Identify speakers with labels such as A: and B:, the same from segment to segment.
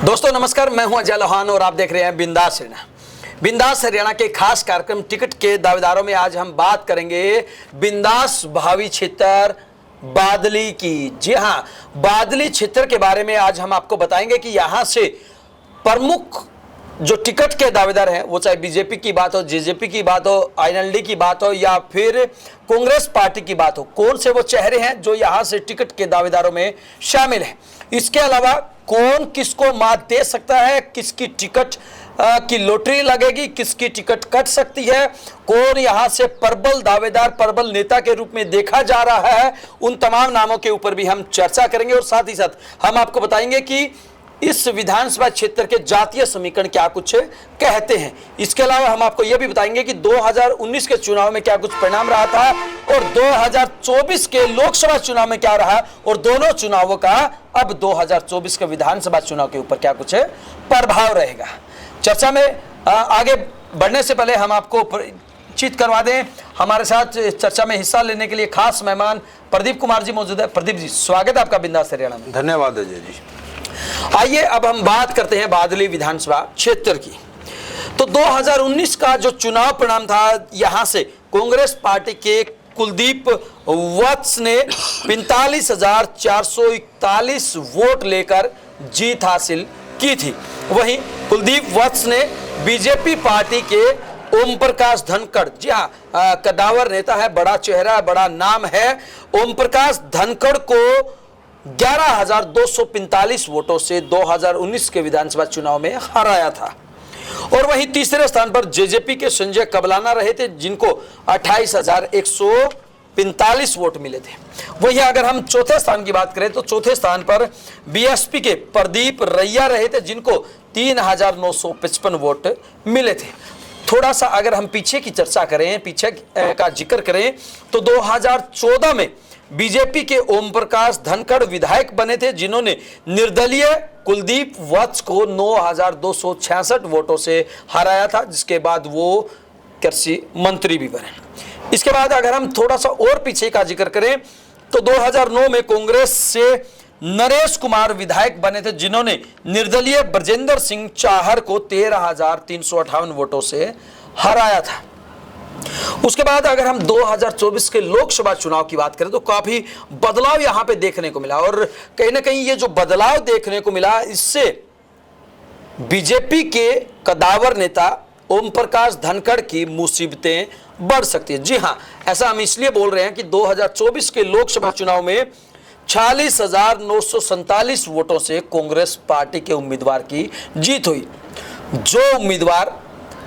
A: दोस्तों नमस्कार, मैं हूं अजय लोहान और आप देख रहे हैं बिंदास हरियाणा। बिंदास हरियाणा के खास कार्यक्रम टिकट के दावेदारों में आज हम बात करेंगे बिंदास भावी क्षेत्र बादली की। जी हां, बादली क्षेत्र के बारे में आज हम आपको बताएंगे कि यहां से प्रमुख जो टिकट के दावेदार हैं, वो चाहे बीजेपी की बात हो, जेजेपी की बात हो, आईएनएलडी की बात हो या फिर कांग्रेस पार्टी की बात हो, कौन से वो चेहरे हैं जो यहां से टिकट के दावेदारों में शामिल हैं। इसके अलावा कौन किसको मात दे सकता है, किसकी टिकट की लॉटरी लगेगी, किसकी टिकट कट सकती है, कौन यहां से प्रबल दावेदार, प्रबल नेता के रूप में देखा जा रहा है, उन तमाम नामों के ऊपर भी हम चर्चा करेंगे। और साथ ही साथ हम आपको बताएंगे कि इस विधानसभा क्षेत्र के जातीय समीकरण क्या कुछ कहते हैं। इसके अलावा हम आपको यह भी बताएंगे कि 2019 के चुनाव में क्या कुछ परिणाम रहा था और 2024 के लोकसभा चुनाव में क्या रहा और दोनों चुनावों का अब 2024 के विधानसभा चुनाव के ऊपर क्या कुछ प्रभाव रहेगा। चर्चा में आगे बढ़ने से पहले हम आपको परिचित करवा दें, हमारे साथ चर्चा में हिस्सा लेने के लिए खास मेहमान प्रदीप कुमार जी मौजूद है। प्रदीप जी, स्वागत है आपका बिंदास हरियाणा में।
B: धन्यवाद अजय जी।
A: आइए अब हम बात करते हैं बादली विधानसभा क्षेत्र की। तो 2019 का जो चुनाव परिणाम था, यहां से कांग्रेस पार्टी के कुलदीप वत्स ने 45,441 वोट लेकर जीत हासिल की थी। वहीं कुलदीप वत्स ने बीजेपी पार्टी के ओम प्रकाश धनखड़, जी हाँ, कदावर नेता है, बड़ा चेहरा, बड़ा नाम है, ओम प्रकाश धनखड़ को 11,245 वोटों से 2019 के विधानसभा चुनाव में हराया था। और वहीं तीसरे स्थान पर जेजेपी के संजय कबलाना रहे थे, जिनको 28,145 वोट मिले थे। वहीं अगर हम चौथे स्थान की बात करें तो चौथे स्थान पर बीएसपी के प्रदीप रैया रहे थे, जिनको 3,955 वोट मिले थे। थोड़ा सा अगर हम पीछे की चर्चा करें, पीछे का जिक्र करें तो 2014 में बीजेपी के ओम प्रकाश धनखड़ विधायक बने थे, जिन्होंने निर्दलीय कुलदीप वत्स को 9,266 वोटों से हराया था, जिसके बाद वो कृषि मंत्री भी बने। इसके बाद अगर हम थोड़ा सा और पीछे का जिक्र करें तो 2009 में कांग्रेस से नरेश कुमार विधायक बने थे, जिन्होंने निर्दलीय ब्रजेंद्र सिंह चाहर को 13,358 वोटों से हराया था। उसके बाद अगर हम 2024 के लोकसभा चुनाव की बात करें तो काफी बदलाव यहां पे देखने को मिला, और कहीं ना कहीं ये जो बदलाव देखने को मिला, इससे बीजेपी के कदावर नेता ओम प्रकाश धनखड़ की मुसीबतें बढ़ सकती है। जी हां, ऐसा हम इसलिए बोल रहे हैं कि 2024 के लोकसभा चुनाव में 46,947 वोटों से कांग्रेस पार्टी के उम्मीदवार की जीत हुई। जो उम्मीदवार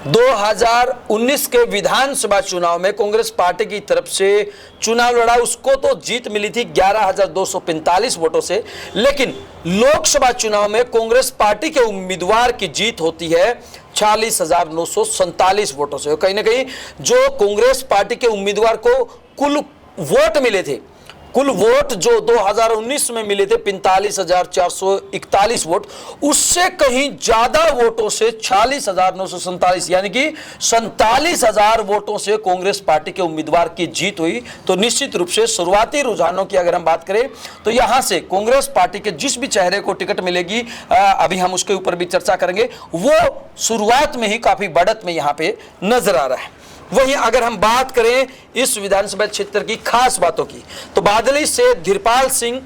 A: 2019 के विधानसभा चुनाव में कांग्रेस पार्टी की तरफ से चुनाव लड़ा, उसको तो जीत मिली थी 11,245 वोटों से, लेकिन लोकसभा चुनाव में कांग्रेस पार्टी के उम्मीदवार की जीत होती है 46,947 वोटों से। कहीं ना कहीं जो कांग्रेस पार्टी के उम्मीदवार को कुल वोट मिले थे, कुल वोट जो 2019 में मिले थे 45,441 वोट, उससे कहीं ज्यादा वोटों से 46,947 यानी कि 47,000 वोटों से कांग्रेस पार्टी के उम्मीदवार की जीत हुई। तो निश्चित रूप से शुरुआती रुझानों की अगर हम बात करें तो यहां से कांग्रेस पार्टी के जिस भी चेहरे को टिकट मिलेगी, अभी हम उसके ऊपर भी चर्चा करेंगे, वो शुरुआत में ही काफी बढ़त में यहां पे नजर आ रहा है। वहीं अगर हम बात करें इस विधानसभा क्षेत्र की खास बातों की तो बादली से धीरपाल सिंह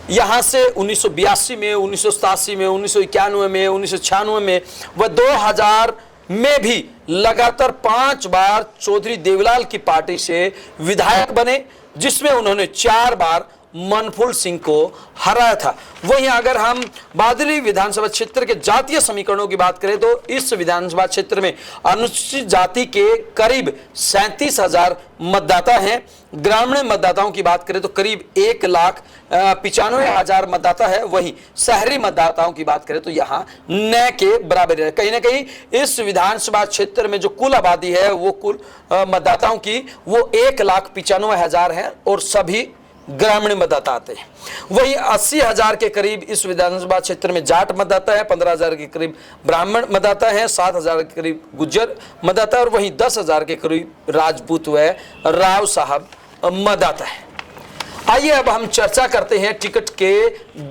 A: यहां से 1982 में, 1987 में, 1991 में, 1996 में व 2000 में भी लगातार 5 बार चौधरी देवीलाल की पार्टी से विधायक बने, जिसमें उन्होंने 4 बार मनफूल सिंह को हराया था। वहीं अगर हम बादली विधानसभा क्षेत्र के जातीय समीकरणों की बात करें तो इस विधानसभा क्षेत्र में अनुसूचित जाति के करीब 37,000 मतदाता हैं। ग्रामीण मतदाताओं की बात करें तो करीब 1,95,000 मतदाता है। वहीं शहरी मतदाताओं की बात करें तो यहाँ न के बराबर है। कहीं ना कहीं इस विधानसभा क्षेत्र में जो कुल आबादी है, वो कुल मतदाताओं की वो 1,95,000 है और सभी ग्रामीण मतदाता आते हैं। वही 80,000 के करीब इस विधानसभा क्षेत्र में जाट मतदाता है, 15,000 के करीब ब्राह्मण मतदाता है, 7,000 के करीब गुज्जर मतदाता है और वहीं 10,000 के करीब राजपूत व राव साहब मतदाता है। आइए अब हम चर्चा करते हैं टिकट के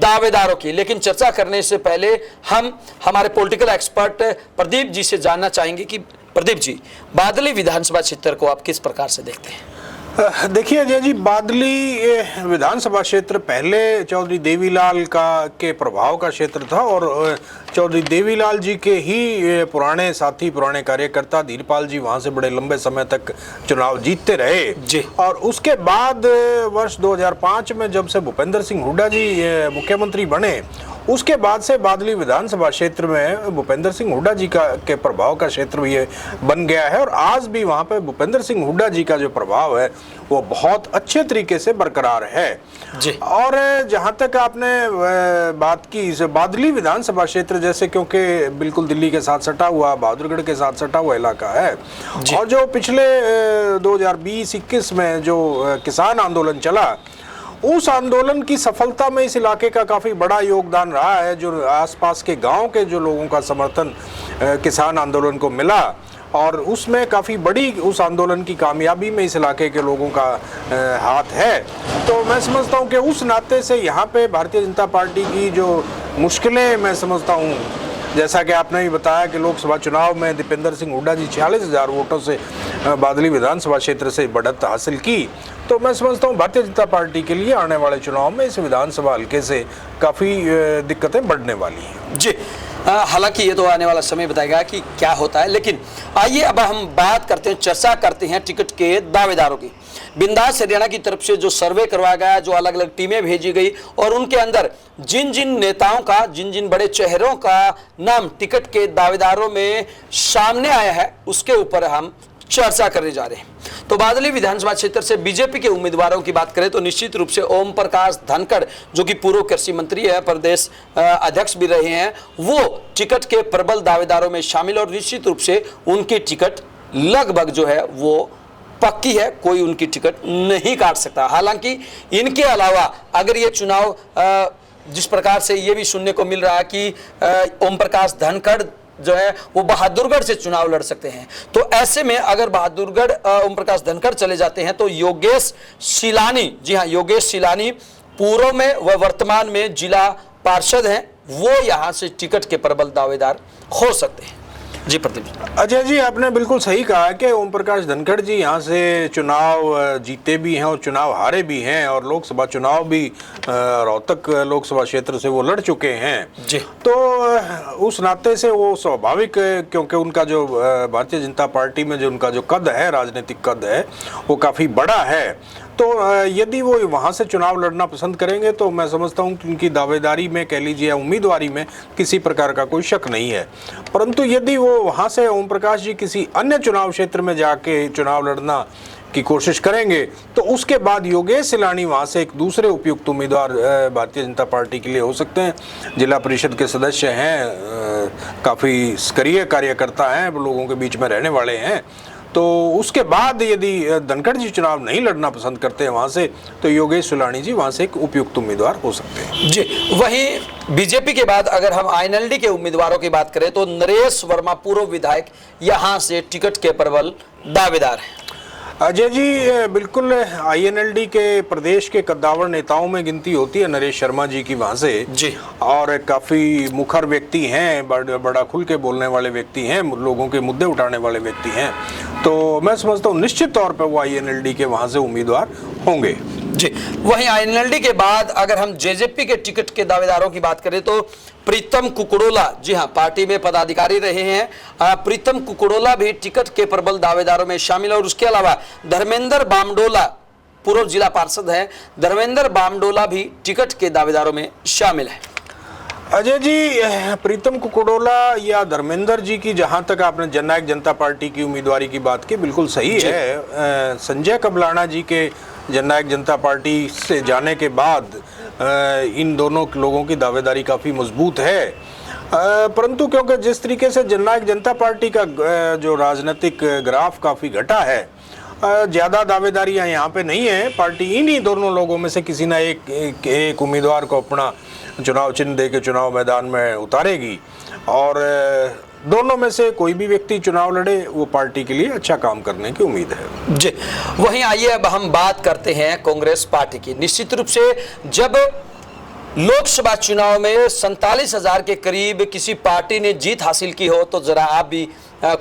A: दावेदारों की, लेकिन चर्चा करने से पहले हम हमारे पॉलिटिकल एक्सपर्ट प्रदीप जी से जानना चाहेंगे कि प्रदीप जी, बादली विधानसभा क्षेत्र को आप किस प्रकार से देखते हैं?
B: देखिए अजय जी, बादली विधानसभा क्षेत्र पहले चौधरी देवीलाल के प्रभाव का क्षेत्र था और चौधरी देवीलाल जी के ही पुराने साथी, पुराने कार्यकर्ता धीरपाल जी वहां से बड़े लंबे समय तक चुनाव जीतते रहे
A: जी।
B: और उसके बाद वर्ष 2005 में जब से भूपेंद्र सिंह हुड्डा जी मुख्यमंत्री बने, उसके बाद से बादली विधानसभा क्षेत्र में भूपेंद्र सिंह हुड्डा जी के प्रभाव का क्षेत्र भी ये बन गया है और आज भी वहाँ पे भूपेंद्र सिंह हुड्डा जी का जो प्रभाव है वो बहुत अच्छे तरीके से बरकरार है
A: जी।
B: और जहाँ तक आपने बात की इस बादली विधानसभा क्षेत्र, जैसे क्योंकि बिल्कुल दिल्ली के साथ सटा हुआ, बहादुरगढ़ के साथ सटा हुआ इलाका है और जो पिछले 2020-21 में जो किसान आंदोलन चला, उस आंदोलन की सफलता में इस इलाके का काफ़ी बड़ा योगदान रहा है। जो आसपास के गांव के जो लोगों का समर्थन किसान आंदोलन को मिला और उसमें काफ़ी बड़ी उस आंदोलन की कामयाबी में इस इलाके के लोगों का हाथ है। तो मैं समझता हूं कि उस नाते से यहाँ पे भारतीय जनता पार्टी की जो मुश्किलें, मैं समझता हूँ, जैसा कि आपने भी बताया कि लोकसभा चुनाव में दीपेंद्र सिंह हुड्डा जी 46,000 वोटों से बादली विधानसभा क्षेत्र से बढ़त हासिल की, तो मैं समझता हूँ भारतीय जनता पार्टी के लिए आने वाले चुनाव में इस विधानसभा हल्के से काफ़ी दिक्कतें बढ़ने वाली हैं
A: जी। हालांकि ये तो आने वाला समय बताएगा कि क्या होता है, लेकिन आइए अब हम बात करते हैं, चर्चा करते हैं टिकट के दावेदारों की। बिंदास हरियाणा की तरफ से जो सर्वे करवाया गया, जो अलग अलग टीमें भेजी गई और उनके अंदर जिन जिन नेताओं का, जिन जिन बड़े चेहरों का नाम टिकट के दावेदारों में सामने आया है, उसके ऊपर हम चर्चा करने जा रहे हैं। तो बादली विधानसभा क्षेत्र से बीजेपी के उम्मीदवारों की बात करें तो निश्चित रूप से ओम प्रकाश धनखड़, जो कि पूर्व कृषि मंत्री है, प्रदेश अध्यक्ष भी रहे हैं, वो टिकट के प्रबल दावेदारों में शामिल और निश्चित रूप से उनकी टिकट लगभग जो है वो पक्की है, कोई उनकी टिकट नहीं काट सकता। हालांकि इनके अलावा अगर ये चुनाव जिस प्रकार से ये भी सुनने को मिल रहा है कि ओम प्रकाश धनखड़ जो है वो बहादुरगढ़ से चुनाव लड़ सकते हैं, तो ऐसे में अगर बहादुरगढ़ ओम प्रकाश धनखड़ चले जाते हैं तो योगेश सिलानी, जी हाँ, योगेश सिलानी पूर्व में व वर्तमान में जिला पार्षद हैं, वो यहाँ से टिकट के प्रबल दावेदार हो सकते हैं। जी प्रदीप जी।
B: अजय जी, आपने बिल्कुल सही कहा कि ओम प्रकाश धनखड़ जी यहाँ से चुनाव जीते भी हैं और चुनाव हारे भी हैं और लोकसभा चुनाव भी रोहतक लोकसभा क्षेत्र से वो लड़ चुके हैं
A: जी।
B: तो उस नाते से वो स्वाभाविक, क्योंकि उनका जो भारतीय जनता पार्टी में जो उनका जो कद है, राजनीतिक कद है, वो काफ़ी बड़ा है। तो यदि वो वहाँ से चुनाव लड़ना पसंद करेंगे तो मैं समझता हूँ कि उनकी दावेदारी में, कह लीजिए उम्मीदवारी में, किसी प्रकार का कोई शक नहीं है। परंतु यदि वो वहाँ से ओम प्रकाश जी किसी अन्य चुनाव क्षेत्र में जाके चुनाव लड़ना की कोशिश करेंगे तो उसके बाद योगेश सिलानी वहाँ से एक दूसरे उपयुक्त उम्मीदवार भारतीय जनता पार्टी के लिए हो सकते हैं। जिला परिषद के सदस्य हैं, काफ़ी सक्रिय कार्यकर्ता हैं, लोगों के बीच में रहने वाले हैं। तो उसके बाद यदि धनखड़ जी चुनाव नहीं लड़ना पसंद करते हैं वहाँ से, तो योगेश सिलानी जी वहाँ से एक उपयुक्त उम्मीदवार हो सकते हैं
A: जी। वहीं बीजेपी के बाद अगर हम आईएनएलडी के उम्मीदवारों की बात करें तो नरेश वर्मा पूर्व विधायक यहाँ से टिकट के प्रबल दावेदार हैं।
B: अजय जी, बिल्कुल आईएनएलडी के प्रदेश के कद्दावर नेताओं में गिनती होती है नरेश शर्मा जी की वहाँ से
A: जी,
B: और काफ़ी मुखर व्यक्ति हैं, बड़ा खुल के बोलने वाले व्यक्ति हैं, लोगों के मुद्दे उठाने वाले व्यक्ति हैं। तो मैं समझता हूँ निश्चित तौर पर वो आईएनएलडी के वहाँ से उम्मीदवार होंगे
A: जी। वहीं आईएनएलडी के बाद अगर हम जेजेपी के टिकट के दावेदारों की बात करें तो प्रीतम कुकुड़ोला, जी हाँ, पार्टी में पदाधिकारी रहे हैं, प्रीतम कुकुड़ोला भी टिकट के प्रबल दावेदारों में शामिल और उसके अलावा धर्मेंद्र बामडोला पूर्व जिला पार्षद हैं, धर्मेंद्र बामडोला भी टिकट के दावेदारों में शामिल है।
B: अजय जी, प्रीतम कुकुड़ोला या धर्मेंद्र जी की जहां तक आपने जननायक जनता पार्टी की उम्मीदवारी की बात की, बिल्कुल सही है। संजय कबलाना जी के जननायक जनता पार्टी से जाने के बाद इन दोनों लोगों की दावेदारी काफ़ी मजबूत है। परंतु क्योंकि जिस तरीके से जननायक जनता पार्टी का जो राजनीतिक ग्राफ काफ़ी घटा है, ज़्यादा दावेदारियां यहाँ पे नहीं है। पार्टी इन्हीं दोनों लोगों में से किसी न एक उम्मीदवार को अपना चुनाव चिन्ह दे के चुनाव मैदान में उतारेगी और दोनों में से कोई भी व्यक्ति चुनाव लड़े वो पार्टी के लिए अच्छा काम करने की उम्मीद है।
A: जी, वहीं आइए अब हम बात करते हैं कांग्रेस पार्टी की। निश्चित रूप से जब लोकसभा चुनाव में 47,000 के करीब किसी पार्टी ने जीत हासिल की हो तो जरा आप भी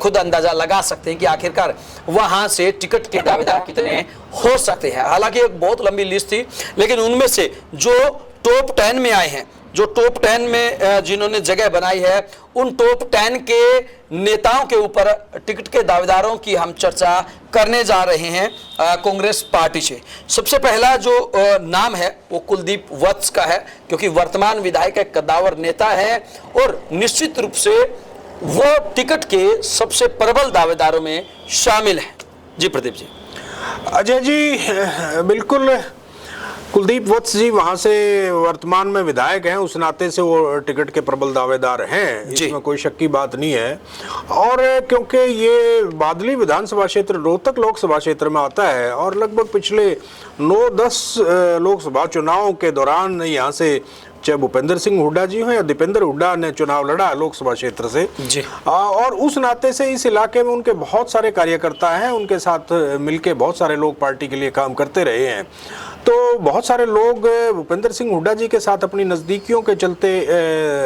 A: खुद अंदाजा लगा सकते हैं कि आखिरकार वहां से टिकट के दावेदार कितने हो सकते हैं। हालांकि एक बहुत लंबी लिस्ट थी, लेकिन उनमें से जो टॉप 10 में आए हैं, जो टॉप 10 में जिन्होंने जगह बनाई है, उन टॉप 10 के नेताओं के ऊपर टिकट के दावेदारों की हम चर्चा करने जा रहे हैं कांग्रेस पार्टी से। सबसे पहला जो नाम है वो कुलदीप वत्स का है, क्योंकि वर्तमान विधायक एक कद्दावर नेता है और निश्चित रूप से वो टिकट के सबसे प्रबल दावेदारों में शामिल है। जी प्रदीप जी।
B: अजय जी, बिल्कुल कुलदीप वत्स जी वहां से वर्तमान में विधायक हैं, उस नाते से वो टिकट के प्रबल दावेदार हैं, इसमें कोई शक की बात नहीं है। और क्योंकि ये बादली विधानसभा क्षेत्र रोहतक लोकसभा क्षेत्र में आता है और लगभग पिछले 9-10 लोकसभा चुनावों के दौरान यहाँ से चाहे भूपेंद्र सिंह हुड्डा जी हो या दीपेंद्र हुड्डा ने चुनाव लड़ा लोकसभा क्षेत्र से
A: जी।
B: और उस नाते से इस इलाके में उनके बहुत सारे कार्यकर्ता हैं, उनके साथ मिलके बहुत सारे लोग पार्टी के लिए काम करते रहे हैं। तो बहुत सारे लोग भूपेंद्र सिंह हुड्डा जी के साथ अपनी नज़दीकियों के चलते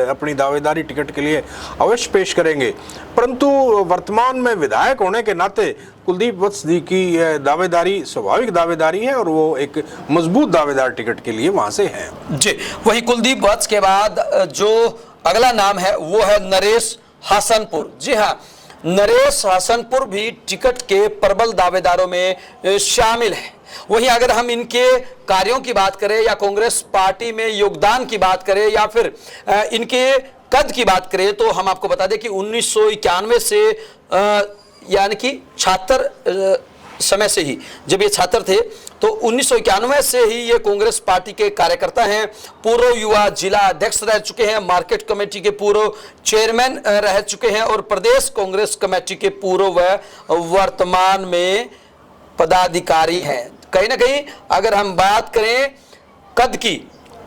B: अपनी दावेदारी टिकट के लिए अवश्य पेश करेंगे, परंतु वर्तमान में विधायक होने के नाते कुलदीप वत्स जी की दावेदारी स्वाभाविक दावेदारी है और वो एक मजबूत दावेदार टिकट के लिए वहां से हैं।
A: जी, वही कुलदीप वत्स के बाद जो अगला नाम है वो है नरेश हसनपुर। जी हाँ, नरेश हसनपुर भी टिकट के प्रबल दावेदारों में शामिल है। वहीं अगर हम इनके कार्यों की बात करें या कांग्रेस पार्टी में योगदान की बात करें या फिर इनके कद की बात करें तो हम आपको बता दें कि 1991 से यानी कि छात्र समय से ही, जब ये छात्र थे तो 1991 से ही ये कांग्रेस पार्टी के कार्यकर्ता हैं। पूर्व युवा जिला अध्यक्ष रह चुके हैं, मार्केट कमेटी के पूर्व चेयरमैन रह चुके हैं और प्रदेश कांग्रेस कमेटी के पूर्व व वर्तमान में पदाधिकारी हैं। कहीं ना कहीं अगर हम बात करें कद की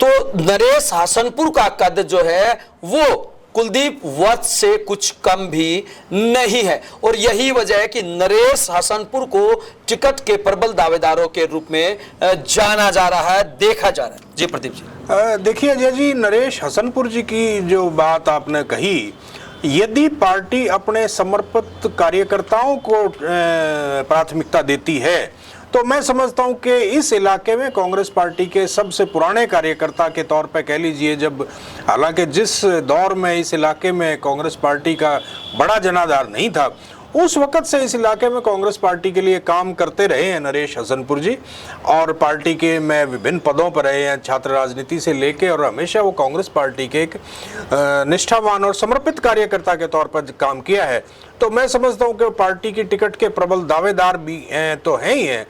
A: तो नरेश हसनपुर का कद जो है वो कुलदीप वत्स से कुछ कम भी नहीं है और यही वजह है कि नरेश हसनपुर को टिकट के प्रबल दावेदारों के रूप में जाना जा रहा है, देखा जा रहा है। जी प्रदीप जी।
B: देखिए अजय जी, नरेश हसनपुर जी की जो बात आपने कही, यदि पार्टी अपने समर्पित कार्यकर्ताओं को प्राथमिकता देती है तो मैं समझता हूं कि इस इलाके में कांग्रेस पार्टी के सबसे पुराने कार्यकर्ता के तौर पर कह लीजिए, जब हालांकि जिस दौर में इस इलाके में कांग्रेस पार्टी का बड़ा जनाधार नहीं था उस वक्त से इस इलाके में कांग्रेस पार्टी के लिए काम करते रहे हैं नरेश हसनपुर जी और पार्टी के में विभिन्न पदों पर रहे हैं, छात्र राजनीति से लेके, और हमेशा वो कांग्रेस पार्टी के एक निष्ठावान और समर्पित कार्यकर्ता के तौर पर काम किया है। तो मैं समझता हूं कि पार्टी की टिकट के प्रबल दावेदार भी तो हैं ही हैं।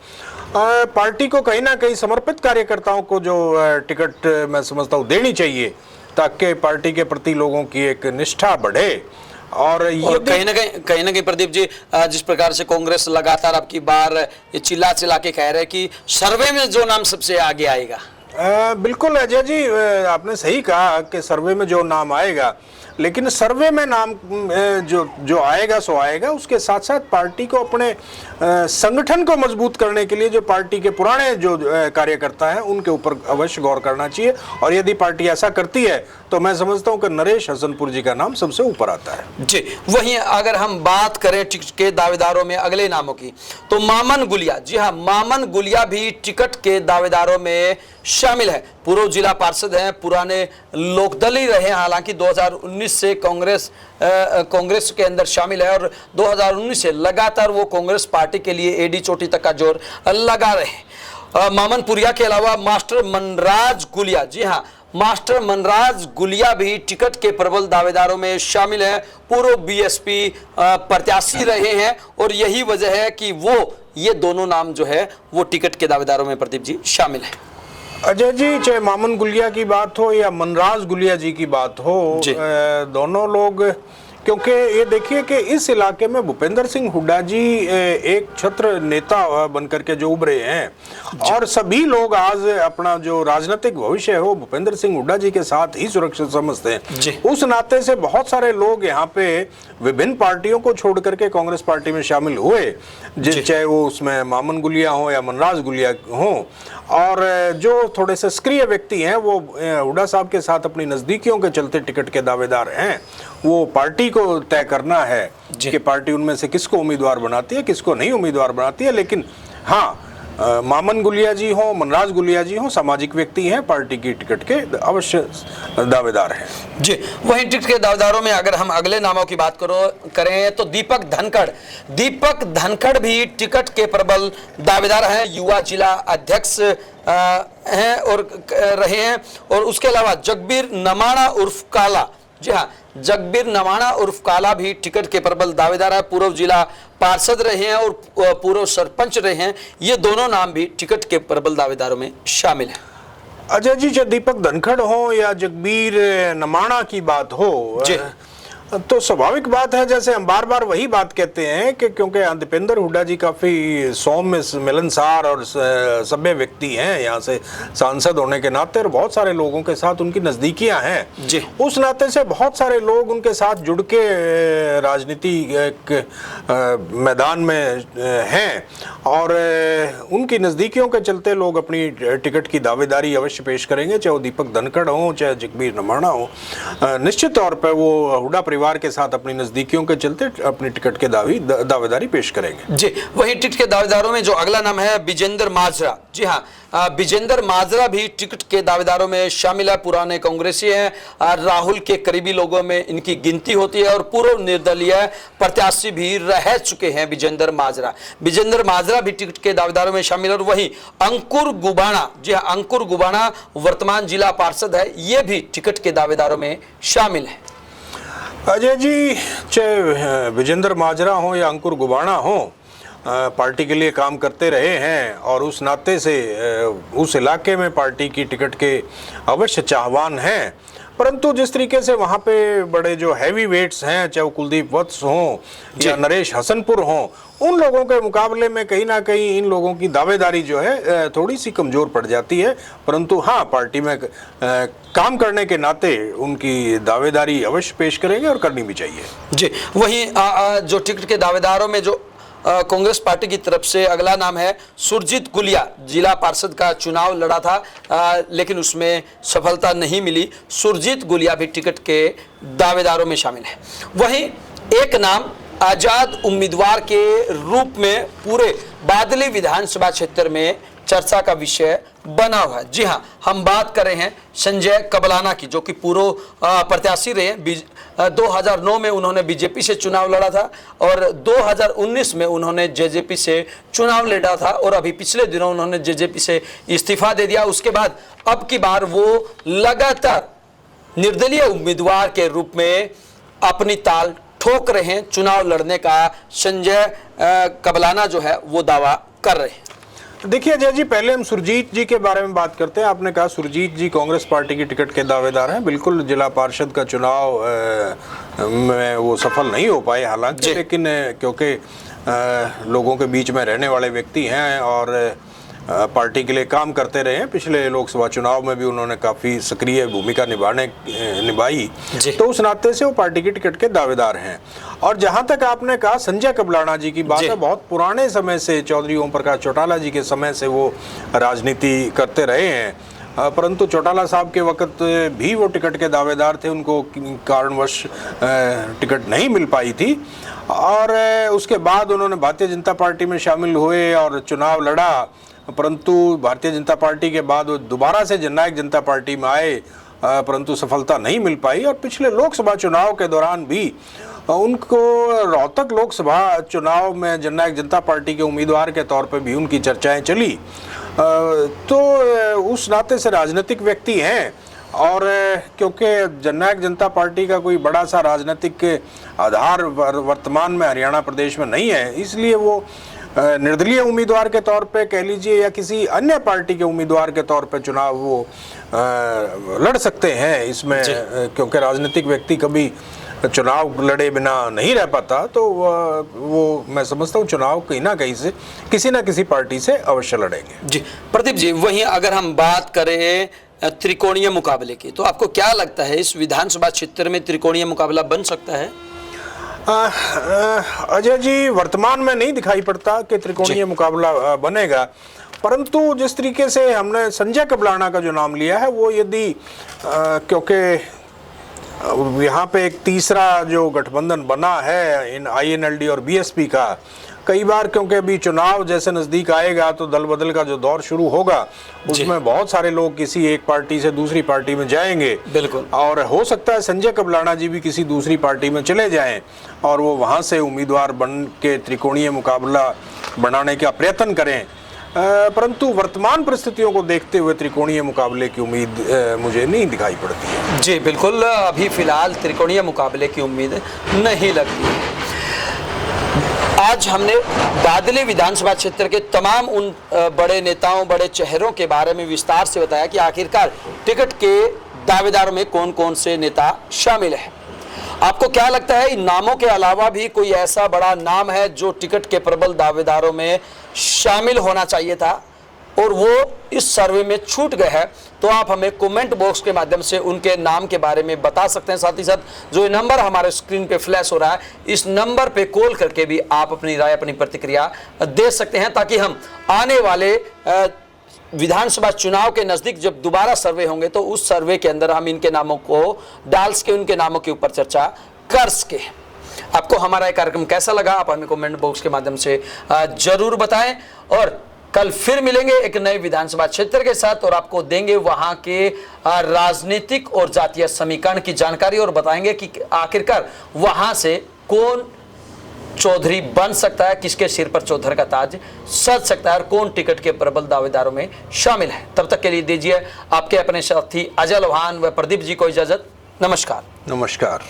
B: पार्टी को कहीं ना कहीं समर्पित कार्यकर्ताओं को जो टिकट मैं समझता हूं देनी चाहिए ताकि पार्टी के प्रति लोगों की एक निष्ठा बढ़े। और ये
A: कहीं ना कहीं प्रदीप जी, जिस प्रकार से कांग्रेस लगातार अब की बार ये चिल्ला के कह रहे हैं कि सर्वे में जो नाम सबसे आगे आएगा।
B: बिल्कुल अजय जी, आपने सही कहा कि सर्वे में जो नाम आएगा, लेकिन सर्वे में नाम जो आएगा सो आएगा, उसके साथ साथ पार्टी को अपने संगठन को मजबूत करने के लिए जो पार्टी के पुराने जो कार्यकर्ता हैं उनके ऊपर अवश्य गौर करना चाहिए। और यदि पार्टी ऐसा करती है तो मैं समझता हूं कि नरेश हसनपुर जी का नाम सबसे ऊपर आता है।
A: जी, वहीं अगर हम बात करें टिकट के दावेदारों में अगले नामों की तो मामन गुलिया, जी हाँ, मामन गुलिया भी टिकट के दावेदारों में शामिल है। पूर्व जिला पार्षद हैं, पुराने लोकदल ही रहे, हालांकि 2019 से कांग्रेस के अंदर शामिल है और 2019 से लगातार वो कांग्रेस पार्टी के लिए एडी चोटी तक का जोर लगा रहे। मामन पुरिया के अलावा मास्टर मनराज गुलिया, जी हाँ, मास्टर मनराज गुलिया भी टिकट के प्रबल दावेदारों में शामिल है। पूर्व बीएसपी प्रत्याशी रहे हैं और यही वजह है कि ये दोनों नाम जो है वो टिकट के दावेदारों में प्रदीप जी शामिल है।
B: अजय जी, चाहे मामन गुलिया की बात हो या मनराज गुलिया जी की बात हो, दोनों लोग क्योंकि ये देखिए कि इस इलाके में भूपेंद्र सिंह हुड्डा जी एक छत्र नेता बनकर के जो उभरे हैं और सभी लोग आज अपना जो राजनीतिक भविष्य है वो भूपेंद्र सिंह हुड्डा जी के साथ ही सुरक्षित समझते हैं। उस नाते से बहुत सारे लोग यहाँ पे विभिन्न पार्टियों को छोड़ करके कांग्रेस पार्टी में शामिल हुए, चाहे वो उसमें मामन गुलिया हो या मनराज गुलिया हो, और जो थोड़े से सक्रिय व्यक्ति हैं वो हुड्डा साहब के साथ अपनी नजदीकियों के चलते टिकट के दावेदार हैं। वो पार्टी को तय करना है कि पार्टी उनमें से किसको उम्मीदवार बनाती है, किसको नहीं उम्मीदवार बनाती है। लेकिन हाँ, मामन गुलिया जी हो, मनराज गुलिया जी हो, सामाजिक व्यक्ति हैं, पार्टी की टिकट के अवश्य दावेदार हैं।
A: जी, वहीं टिकट के दावेदारों में अगर हम अगले नामों की बात करें तो दीपक धनखड़ भी टिकट के प्रबल दावेदार हैं। युवा जिला अध्यक्ष हैं और रहे हैं। और उसके अलावा जगबीर नमाणा उर्फ काला, जी हाँ, जगबीर नवाणा उर्फ काला भी टिकट के प्रबल दावेदार है। पूर्व जिला पार्षद रहे हैं और पूर्व सरपंच रहे हैं। ये दोनों नाम भी टिकट के प्रबल दावेदारों में शामिल हैं।
B: अजय जी, चाहे दीपक धनखड़ हो या जगबीर नमाणा की बात हो, तो स्वाभाविक बात है, जैसे हम बार बार वही बात कहते हैं कि क्योंकि दीपेंद्र हुड्डा जी काफी सौम्य, मिलनसार और सभ्य व्यक्ति हैं, यहाँ से सांसद होने के नाते, और बहुत सारे लोगों के साथ उनकी नजदीकियां हैं जी। उस नाते से बहुत सारे लोग उनके साथ जुड़ के राजनीति मैदान में हैं और उनकी नजदीकियों के चलते लोग अपनी टिकट की दावेदारी अवश्य पेश करेंगे, चाहे वो दीपक धनखड़ हो चाहे जगबीर नमाणा हो। निश्चित तौर पर वो हुड्डा परिवार के साथ अपनी नजदीकियों के चलते अपनी टिकट के दावेदारी पेश करेंगे जी।
A: वहीं टिकट के दावेदारों में जो अगला नाम है विजेंद्र माजरा, जी हाँ, विजेंद्र माजरा भी टिकट के दावेदारों में शामिल है। पुराने कांग्रेसी हैं, राहुल के करीबी लोगों में इनकी गिनती होती है और पूर्व निर्दलीय प्रत्याशी भी रह चुके हैं विजेंद्र माजरा भी टिकट के दावेदारों में शामिल है। और वहीं अंकुर गुबाणा, जी हाँ, अंकुर गुबाणा वर्तमान जिला पार्षद है, ये भी टिकट के दावेदारों में शामिल है।
B: अजय जी, चाहे विजेंद्र माजरा हो या अंकुर गुबाणा हो, पार्टी के लिए काम करते रहे हैं और उस नाते से उस इलाके में पार्टी की टिकट के अवश्य चाहवान हैं। परंतु जिस तरीके से वहाँ पे बड़े जो हैवी वेट्स हैं, चाहे वो कुलदीप वत्स हों या नरेश हसनपुर हों, उन लोगों के मुकाबले में कहीं ना कहीं इन लोगों की दावेदारी जो है थोड़ी सी कमज़ोर पड़ जाती है। परंतु हाँ, पार्टी में काम करने के नाते उनकी दावेदारी अवश्य पेश करेंगे और करनी भी चाहिए
A: जी। वहीं जो टिकट के दावेदारों में जो कांग्रेस पार्टी की तरफ से अगला नाम है सुरजीत गुलिया, जिला पार्षद का चुनाव लड़ा था लेकिन उसमें सफलता नहीं मिली। सुरजीत गुलिया भी टिकट के दावेदारों में शामिल है। वहीं एक नाम आजाद उम्मीदवार के रूप में पूरे बादली विधानसभा क्षेत्र में चर्चा का विषय बना हुआ है। जी हाँ, हम बात कर रहे हैं संजय कबलाना की, जो कि पूर्व प्रत्याशी रहे हैं। 2009 में उन्होंने बीजेपी से चुनाव लड़ा था और 2019 में उन्होंने जेजेपी से चुनाव लड़ा था और अभी पिछले दिनों उन्होंने जेजेपी से इस्तीफा दे दिया। उसके बाद अब की बार वो लगातार निर्दलीय उम्मीदवार के रूप में अपनी ताल ठोक रहे हैं। चुनाव लड़ने का संजय कबलाना जो है वो दावा कर रहे हैं।
B: देखिए अजय जी, पहले हम सुरजीत जी के बारे में बात करते हैं। आपने कहा सुरजीत जी कांग्रेस पार्टी की टिकट के दावेदार हैं। बिल्कुल, जिला पार्षद का चुनाव में वो सफल नहीं हो पाए हालांकि, लेकिन क्योंकि लोगों के बीच में रहने वाले व्यक्ति हैं और पार्टी के लिए काम करते रहे हैं। पिछले लोकसभा चुनाव में भी उन्होंने काफ़ी सक्रिय भूमिका निभाई, तो उस नाते से वो पार्टी की टिकट के दावेदार हैं। और जहां तक आपने कहा संजय कबलाना जी की बात है, बहुत पुराने समय से, चौधरी ओम प्रकाश चौटाला जी के समय से वो राजनीति करते रहे हैं। परंतु चौटाला साहब के वक्त भी वो टिकट के दावेदार थे, उनको कारणवश टिकट नहीं मिल पाई थी और उसके बाद उन्होंने भारतीय जनता पार्टी में शामिल हुए और चुनाव लड़ा। परंतु भारतीय जनता पार्टी के बाद वो दोबारा से जननायक जनता पार्टी में आए, परंतु सफलता नहीं मिल पाई। और पिछले लोकसभा चुनाव के दौरान भी उनको रोहतक लोकसभा चुनाव में जननायक जनता पार्टी के उम्मीदवार के तौर पर भी उनकी चर्चाएं चली। तो उस नाते से राजनीतिक व्यक्ति हैं और क्योंकि जननायक जनता पार्टी का कोई बड़ा सा राजनीतिक आधार वर्तमान में हरियाणा प्रदेश में नहीं है, इसलिए वो निर्दलीय उम्मीदवार के तौर पे कह लीजिए या किसी अन्य पार्टी के उम्मीदवार के तौर पे चुनाव वो लड़ सकते हैं इसमें, क्योंकि राजनीतिक व्यक्ति कभी चुनाव लड़े बिना नहीं रह पाता, तो वो मैं समझता हूँ चुनाव कहीं ना कहीं से किसी ना किसी पार्टी से अवश्य लड़ेंगे।
A: जी प्रदीप जी, वहीं अगर हम बात करें त्रिकोणीय मुकाबले की, तो आपको क्या लगता है इस विधानसभा क्षेत्र में त्रिकोणीय मुकाबला बन सकता है?
B: अजय जी, वर्तमान में नहीं दिखाई पड़ता कि त्रिकोणीय मुकाबला बनेगा, परंतु जिस तरीके से हमने संजय कबलाना का जो नाम लिया है वो यदि क्योंकि यहाँ पे एक तीसरा जो गठबंधन बना है इन INLD और BSP का, कई बार क्योंकि अभी चुनाव जैसे नज़दीक आएगा तो दल बदल का जो दौर शुरू होगा उसमें बहुत सारे लोग किसी एक पार्टी से दूसरी पार्टी में जाएंगे।
A: बिल्कुल।
B: और हो सकता है संजय कबलाना जी भी किसी दूसरी पार्टी में चले जाएं और वो वहाँ से उम्मीदवार बन के त्रिकोणीय मुकाबला बनाने का प्रयत्न करें, परंतु वर्तमान परिस्थितियों को देखते हुए त्रिकोणीय मुकाबले की उम्मीद मुझे नहीं दिखाई पड़ती है।
A: जी बिल्कुल, अभी फिलहाल त्रिकोणीय मुकाबले की उम्मीद नहीं लगती है। आज हमने बादली विधानसभा क्षेत्र के तमाम उन बड़े नेताओं, बड़े चेहरों के बारे में विस्तार से बताया कि आखिरकार टिकट के दावेदारों में कौन कौन से नेता शामिल हैं। आपको क्या लगता है इन नामों के अलावा भी कोई ऐसा बड़ा नाम है जो टिकट के प्रबल दावेदारों में शामिल होना चाहिए था और वो इस सर्वे में छूट गए हैं? तो आप हमें कमेंट बॉक्स के माध्यम से उनके नाम के बारे में बता सकते हैं। साथ ही साथ जो ये नंबर हमारे स्क्रीन पे फ्लैश हो रहा है, इस नंबर पे कॉल करके भी आप अपनी राय, अपनी प्रतिक्रिया दे सकते हैं, ताकि हम आने वाले विधानसभा चुनाव के नजदीक जब दोबारा सर्वे होंगे तो उस सर्वे के अंदर हम इनके नामों को डाल सके, उनके नामों के ऊपर चर्चा कर सके। आपको हमारा ये कार्यक्रम कैसा लगा आप हमें कमेंट बॉक्स के माध्यम से जरूर बताएं, और कल फिर मिलेंगे एक नए विधानसभा क्षेत्र के साथ और आपको देंगे वहां के राजनीतिक और जातीय समीकरण की जानकारी और बताएंगे कि आखिरकार वहां से कौन चौधरी बन सकता है, किसके सिर पर चौधर का ताज सज सकता है और कौन टिकट के प्रबल दावेदारों में शामिल है। तब तक के लिए दीजिए आपके अपने साथी अजय लोहान व प्रदीप जी को इजाजत। नमस्कार।
B: नमस्कार।